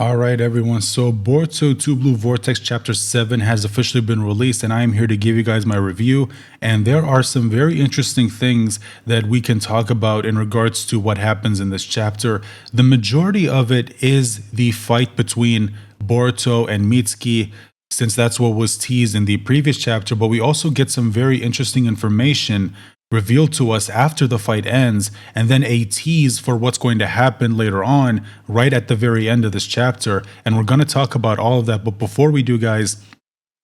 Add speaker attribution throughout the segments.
Speaker 1: All right, everyone. So Boruto 2 Blue Vortex Chapter 7 has officially been released, and I am here to give you guys my review. And there are some very interesting things that we can talk about in regards to what happens in this chapter. The majority of it is the fight between Boruto and Mitsuki, since that's what was teased in the previous chapter, but we also get some very interesting information revealed to us after the fight ends, and then a tease for what's going to happen later on, right at the very end of this chapter. And we're going to talk about all of that. But before we do, guys,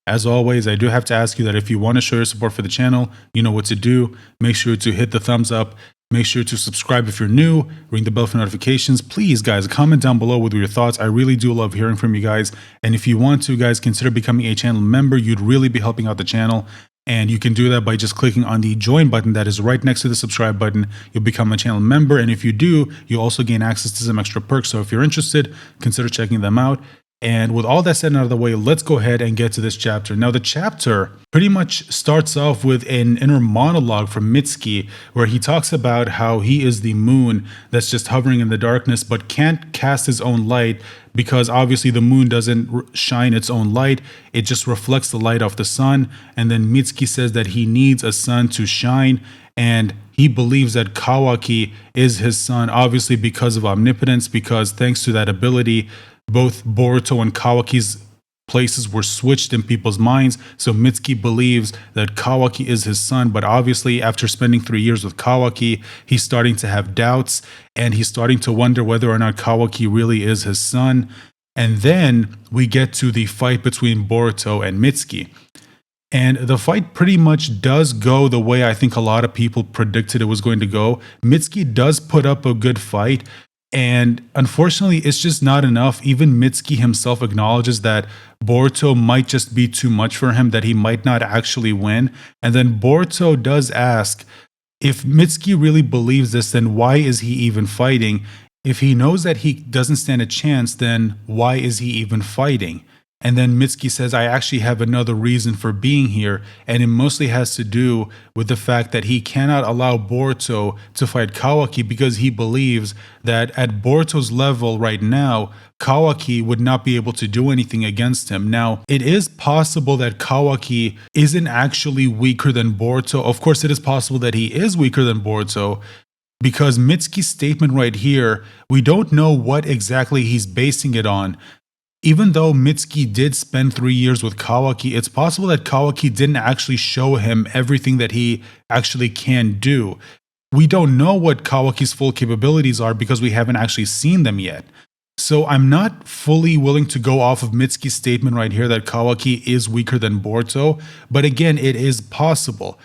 Speaker 1: as always, I do have to ask you that if you want to show your support for the channel, you know what to do. Make sure to hit the thumbs up. Make sure to subscribe if you're new, ring the bell for notifications. Please, guys, comment down below with your thoughts. I really do love hearing from you guys. And if you want to, guys, consider becoming a channel member. You'd really be helping out the channel. And you can do that by just clicking on the join button that is right next to the subscribe button. You'll become a channel member. And if you do, you'll also gain access to some extra perks. So if you're interested, consider checking them out. And with all that said and out of the way, let's go ahead and get to this chapter. Now, the chapter pretty much starts off with an inner monologue from Mitsuki, where he talks about how he is the moon that's just hovering in the darkness, but can't cast his own light because obviously the moon doesn't shine its own light. It just reflects the light off the sun. And then Mitsuki says that he needs a sun to shine. And he believes that Kawaki is his son, obviously because of omnipotence, because thanks to that ability, both Boruto and Kawaki's places were switched in people's minds. So Mitsuki believes that Kawaki is his son, but obviously after spending 3 years with Kawaki, he's starting to have doubts and he's starting to wonder whether or not Kawaki really is his son. And then we get to the fight between Boruto and Mitsuki. And the fight pretty much does go the way I think a lot of people predicted it was going to go. Mitsuki does put up a good fight. And unfortunately, it's just not enough. Even Mitsuki himself acknowledges that Boruto might just be too much for him, that he might not actually win. And then Boruto does ask, if Mitsuki really believes this, then why is he even fighting? If he knows that he doesn't stand a chance, then why is he even fighting? And then Mitsuki says, I actually have another reason for being here, and it mostly has to do with the fact that he cannot allow Boruto to fight Kawaki because he believes that at Boruto's level right now, Kawaki would not be able to do anything against him. Now, it is possible that Kawaki isn't actually weaker than Boruto. Of course, it is possible that he is weaker than Boruto, because Mitsuki's statement right here, we don't know what exactly he's basing it on. Even though Mitsuki did spend 3 years with Kawaki, it's possible that Kawaki didn't actually show him everything that he actually can do. We don't know what Kawaki's full capabilities are because we haven't actually seen them yet. So I'm not fully willing to go off of Mitsuki's statement right here that Kawaki is weaker than Boruto, but again, it is possible.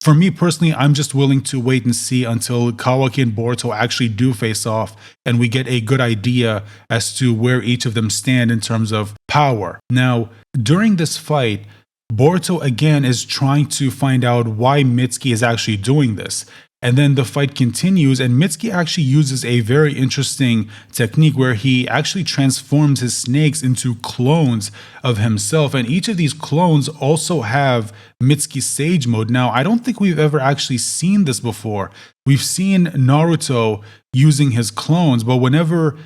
Speaker 1: For me personally, I'm just willing to wait and see until Kawaki and Boruto actually do face off and we get a good idea as to where each of them stand in terms of power. Now, during this fight, Boruto again is trying to find out why Mitsuki is actually doing this. And then the fight continues, and Mitsuki actually uses a very interesting technique where he actually transforms his snakes into clones of himself. And each of these clones also have Mitsuki's Sage Mode. Now, I don't think we've ever actually seen this before. We've seen Naruto using his clones, but whenever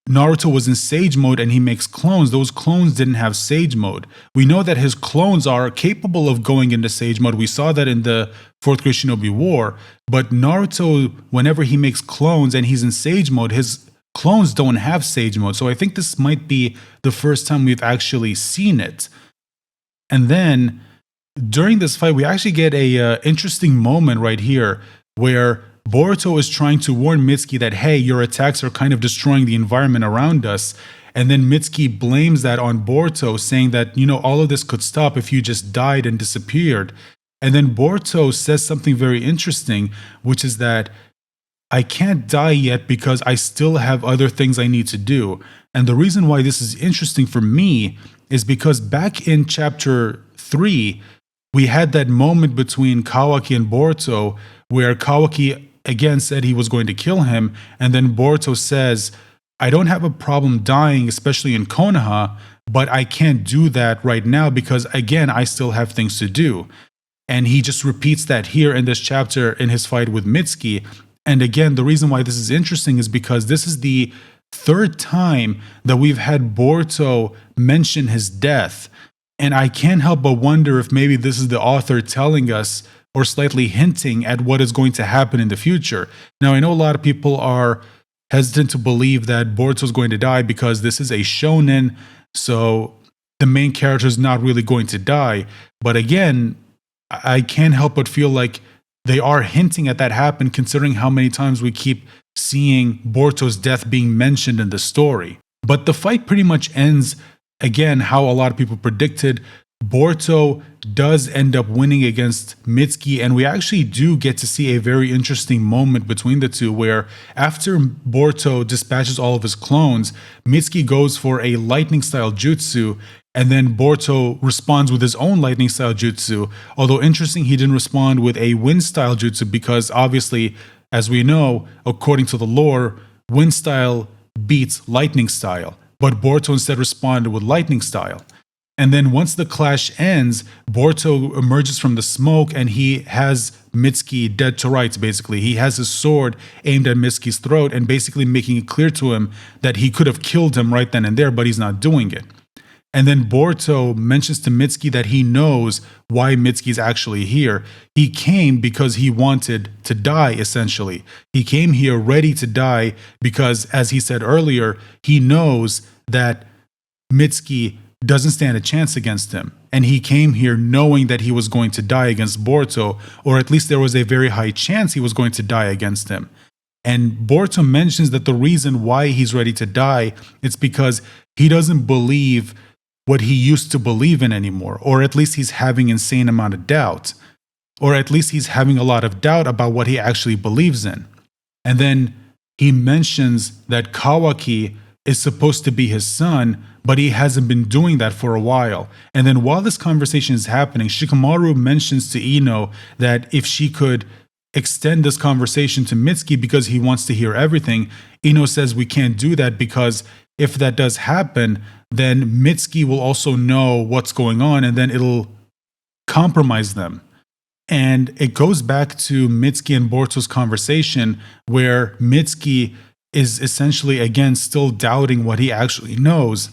Speaker 1: Naruto was in Sage Mode and he makes clones, those clones didn't have Sage Mode. We know that his clones are capable of going into Sage Mode. We saw that in the 4th Grade Shinobi War. But Naruto, whenever he makes clones and he's in Sage Mode, his clones don't have Sage Mode. So I think this might be the first time we've actually seen it. And then during this fight, we actually get a interesting moment right here where Boruto is trying to warn Mitsuki that, hey, your attacks are kind of destroying the environment around us. And then Mitsuki blames that on Boruto, saying that, you know, all of this could stop if you just died and disappeared. And then Boruto says something very interesting, which is that I can't die yet because I still have other things I need to do. And the reason why this is interesting for me is because back in chapter 3, we had that moment between Kawaki and Boruto where Kawaki again said he was going to kill him, and then Boruto says, I don't have a problem dying, especially in Konoha, but I can't do that right now because, again, I still have things to do. And he just repeats that here in this chapter in his fight with Mitsuki. And again, the reason why this is interesting is because this is the third time that we've had Boruto mention his death. And I can't help but wonder if maybe this is the author telling us or slightly hinting at what is going to happen in the future. Now, I know a lot of people are hesitant to believe that Boruto is going to die because this is a shonen, so the main character is not really going to die. But again, I can't help but feel like they are hinting at that happen, considering how many times we keep seeing Boruto's death being mentioned in the story. But the fight pretty much ends, again, how a lot of people predicted. Boruto does end up winning against Mitsuki, and we actually do get to see a very interesting moment between the two where after Boruto dispatches all of his clones, Mitsuki goes for a lightning style jutsu, and then Boruto responds with his own lightning style jutsu. Although interesting, he didn't respond with a wind style jutsu because obviously, as we know, according to the lore, wind style beats lightning style. But Boruto instead responded with lightning style. And then once the clash ends, Boruto emerges from the smoke and he has Mitsuki dead to rights, basically. He has his sword aimed at Mitsuki's throat and basically making it clear to him that he could have killed him right then and there, but he's not doing it. And then Boruto mentions to Mitsuki that he knows why Mitsuki's actually here. He came because he wanted to die, essentially. He came here ready to die because, as he said earlier, he knows that Mitsuki doesn't stand a chance against him. And he came here knowing that he was going to die against Boruto, or at least there was a very high chance he was going to die against him. And Boruto mentions that the reason why he's ready to die is because he doesn't believe what he used to believe in anymore, or at least he's having insane amount of doubt, or at least he's having a lot of doubt about what he actually believes in. And then he mentions that Kawaki is supposed to be his son, but he hasn't been doing that for a while. And then while this conversation is happening, Shikamaru mentions to Ino that if she could extend this conversation to Mitsuki because he wants to hear everything, Ino says we can't do that because if that does happen, then Mitsuki will also know what's going on and then it'll compromise them. And it goes back to Mitsuki and Boruto's conversation where Mitsuki is essentially, again, still doubting what he actually knows.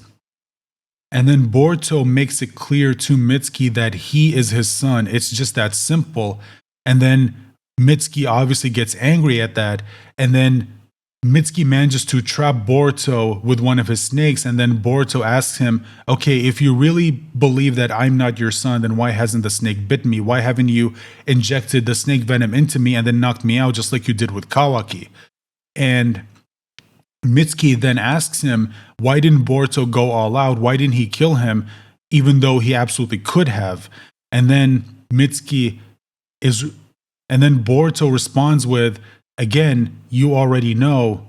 Speaker 1: And then Boruto makes it clear to Mitsuki that he is his son. It's just that simple. And then Mitsuki obviously gets angry at that. And then Mitsuki manages to trap Boruto with one of his snakes, and then Boruto asks him, okay, if you really believe that I'm not your son, then why hasn't the snake bit me? Why haven't you injected the snake venom into me and then knocked me out just like you did with Kawaki? And Mitsuki then asks him, why didn't Boruto go all out? Why didn't he kill him, even though he absolutely could have? And then Boruto responds with, again, you already know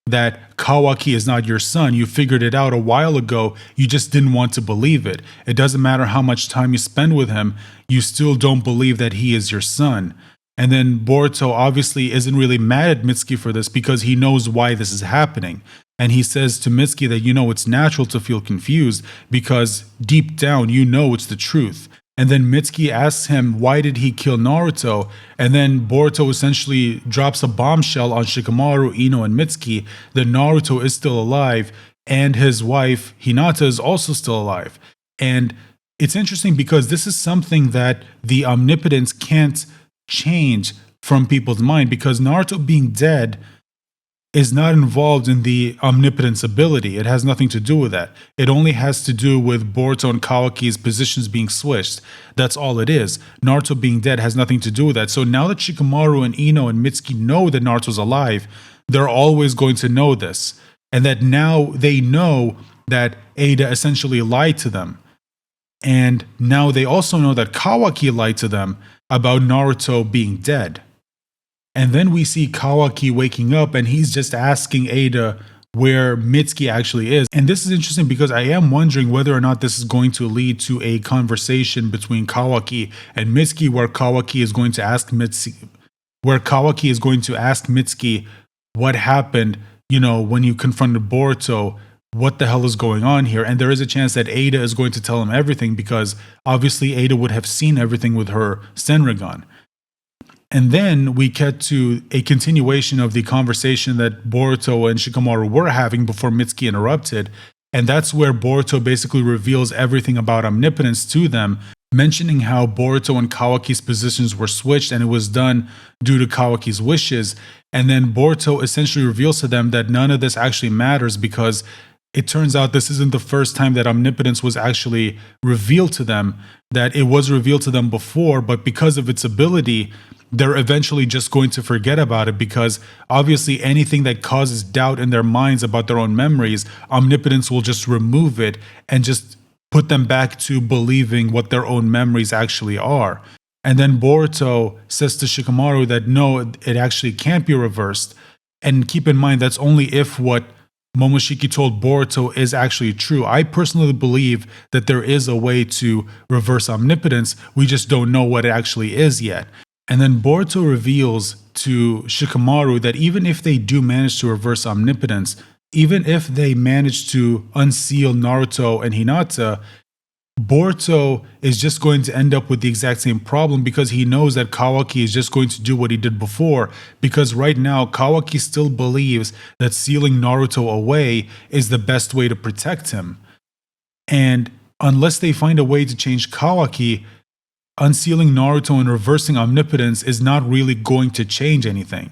Speaker 1: that Kawaki is not your son. You figured it out a while ago. You just didn't want to believe it. It doesn't matter how much time you spend with him. You still don't believe that he is your son. And then Boruto obviously isn't really mad at Mitsuki for this because he knows why this is happening. And he says to Mitsuki that, it's natural to feel confused because deep down, it's the truth. And then Mitsuki asks him, why did he kill Naruto? And then Boruto essentially drops a bombshell on Shikamaru, Ino, and Mitsuki that Naruto is still alive and his wife, Hinata, is also still alive. And it's interesting because this is something that the Omnipotence can't change from people's mind because Naruto being dead is not involved in the Omnipotence ability. It has nothing to do with that. It only has to do with Boruto and Kawaki's positions being switched. That's all it is. Naruto being dead has nothing to do with that. So now that Shikamaru and Ino and Mitsuki know that Naruto's alive, they're always going to know this. And that now they know that Ada essentially lied to them. And now they also know that Kawaki lied to them about Naruto being dead. And then we see Kawaki waking up and he's just asking Ada where Mitsuki actually is. And this is interesting because I am wondering whether or not this is going to lead to a conversation between Kawaki and Mitsuki where Kawaki is going to ask Mitsuki what happened, when you confronted Boruto, what the hell is going on here? And there is a chance that Ada is going to tell him everything because obviously Ada would have seen everything with her Senrigan. And then we get to a continuation of the conversation that Boruto and Shikamaru were having before Mitsuki interrupted. And that's where Boruto basically reveals everything about omnipotence to them, mentioning how Boruto and Kawaki's positions were switched and it was done due to Kawaki's wishes. And then Boruto essentially reveals to them that none of this actually matters because it turns out this isn't the first time that omnipotence was actually revealed to them, that it was revealed to them before, but because of its ability, they're eventually just going to forget about it because obviously anything that causes doubt in their minds about their own memories, omnipotence will just remove it and just put them back to believing what their own memories actually are. And then Boruto says to Shikamaru that no, it actually can't be reversed. And keep in mind, that's only if what Momoshiki told Boruto is actually true. I personally believe that there is a way to reverse omnipotence. We just don't know what it actually is yet. And then Boruto reveals to Shikamaru that even if they do manage to reverse omnipotence, even if they manage to unseal Naruto and Hinata, Boruto is just going to end up with the exact same problem because he knows that Kawaki is just going to do what he did before. Because right now, Kawaki still believes that sealing Naruto away is the best way to protect him. And unless they find a way to change Kawaki, unsealing Naruto and reversing omnipotence is not really going to change anything.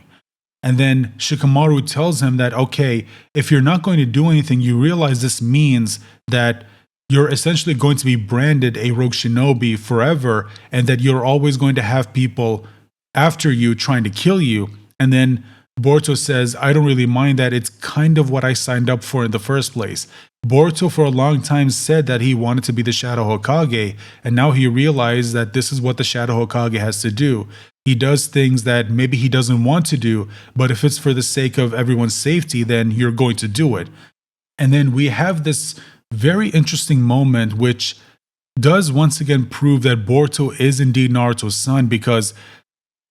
Speaker 1: And then Shikamaru tells him that, okay, if you're not going to do anything, you realize this means that you're essentially going to be branded a rogue shinobi forever, and that you're always going to have people after you trying to kill you. And then Boruto says, I don't really mind that. It's kind of what I signed up for in the first place. Boruto for a long time said that he wanted to be the Shadow Hokage, and now he realized that this is what the Shadow Hokage has to do. He does things that maybe he doesn't want to do, but if it's for the sake of everyone's safety, then you're going to do it. And then we have this very interesting moment, which does once again prove that Boruto is indeed Naruto's son, because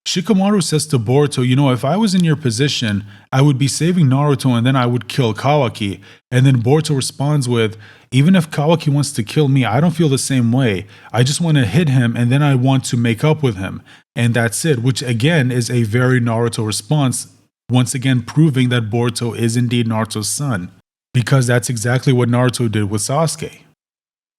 Speaker 1: Shikamaru says to Boruto, you know, if I was in your position, I would be saving Naruto and then I would kill Kawaki. And then Boruto responds with, even if Kawaki wants to kill me, I don't feel the same way. I just want to hit him and then I want to make up with him. And that's it, which again is a very Naruto response, once again proving that Boruto is indeed Naruto's son, because that's exactly what Naruto did with Sasuke.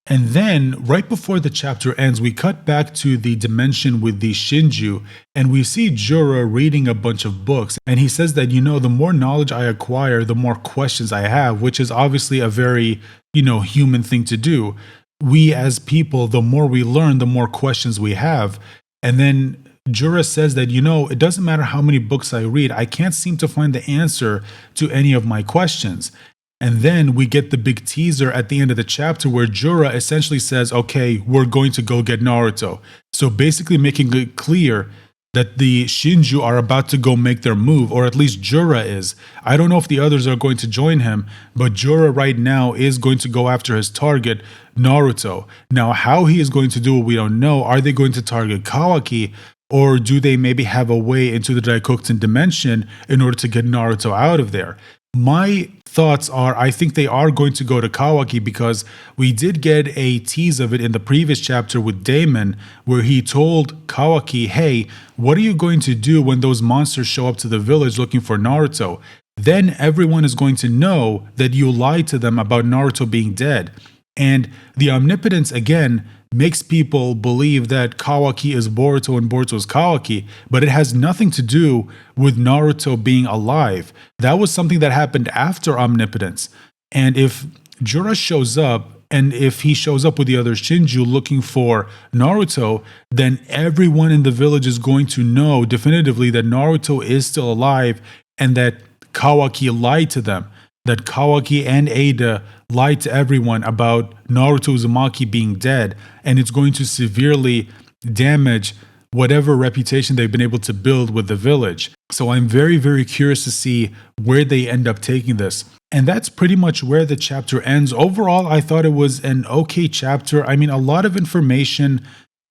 Speaker 1: And then, right before the chapter ends, we cut back to the dimension with the Shinjuu, and we see Jura reading a bunch of books. And he says that, you know, the more knowledge I acquire, the more questions I have, which is obviously a very, human thing to do. We as people, the more we learn, the more questions we have. And then Jura says that, it doesn't matter how many books I read, I can't seem to find the answer to any of my questions. And then we get the big teaser at the end of the chapter where Jura essentially says, okay, we're going to go get Naruto. So basically making it clear that the Shinjuu are about to go make their move, or at least Jura is. I don't know if the others are going to join him, but Jura right now is going to go after his target, Naruto. Now, how he is going to do it, we don't know. Are they going to target Kawaki? Or do they maybe have a way into the Daikokusen dimension in order to get Naruto out of there? My thoughts are, I think they are going to go to Kawaki because we did get a tease of it in the previous chapter with Damon, where he told Kawaki, hey, what are you going to do when those monsters show up to the village looking for Naruto? Then everyone is going to know that you lied to them about Naruto being dead. And the omnipotence, again, makes people believe that Kawaki is Boruto and Boruto is Kawaki, but it has nothing to do with Naruto being alive. That was something that happened after omnipotence. And if Jura shows up, and if he shows up with the other Shinjuu looking for Naruto, then everyone in the village is going to know definitively that Naruto is still alive and that Kawaki lied to them. That Kawaki and Ada lied to everyone about Naruto Uzumaki being dead, and it's going to severely damage whatever reputation they've been able to build with the village. So I'm very, very curious to see where they end up taking this. And that's pretty much where the chapter ends. Overall, I thought it was an okay chapter. I mean, a lot of information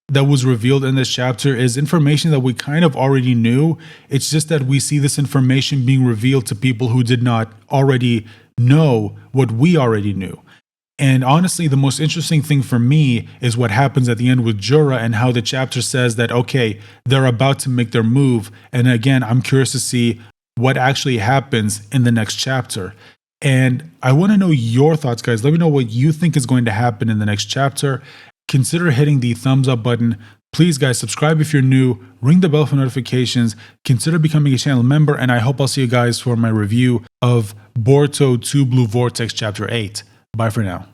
Speaker 1: that was revealed in this chapter is information that we kind of already knew. It's just that we see this information being revealed to people who did not already know what we already knew. And honestly, the most interesting thing for me is what happens at the end with Jura and how the chapter says that, okay, they're about to make their move. And again, I'm curious to see what actually happens in the next chapter. And I want to know your thoughts, guys. Let me know what you think is going to happen in the next chapter. Consider hitting the thumbs up button. Please, guys, subscribe if you're new, ring the bell for notifications, consider becoming a channel member, and I hope I'll see you guys for my review of Boruto 2 Blue Vortex Chapter 8. Bye for now.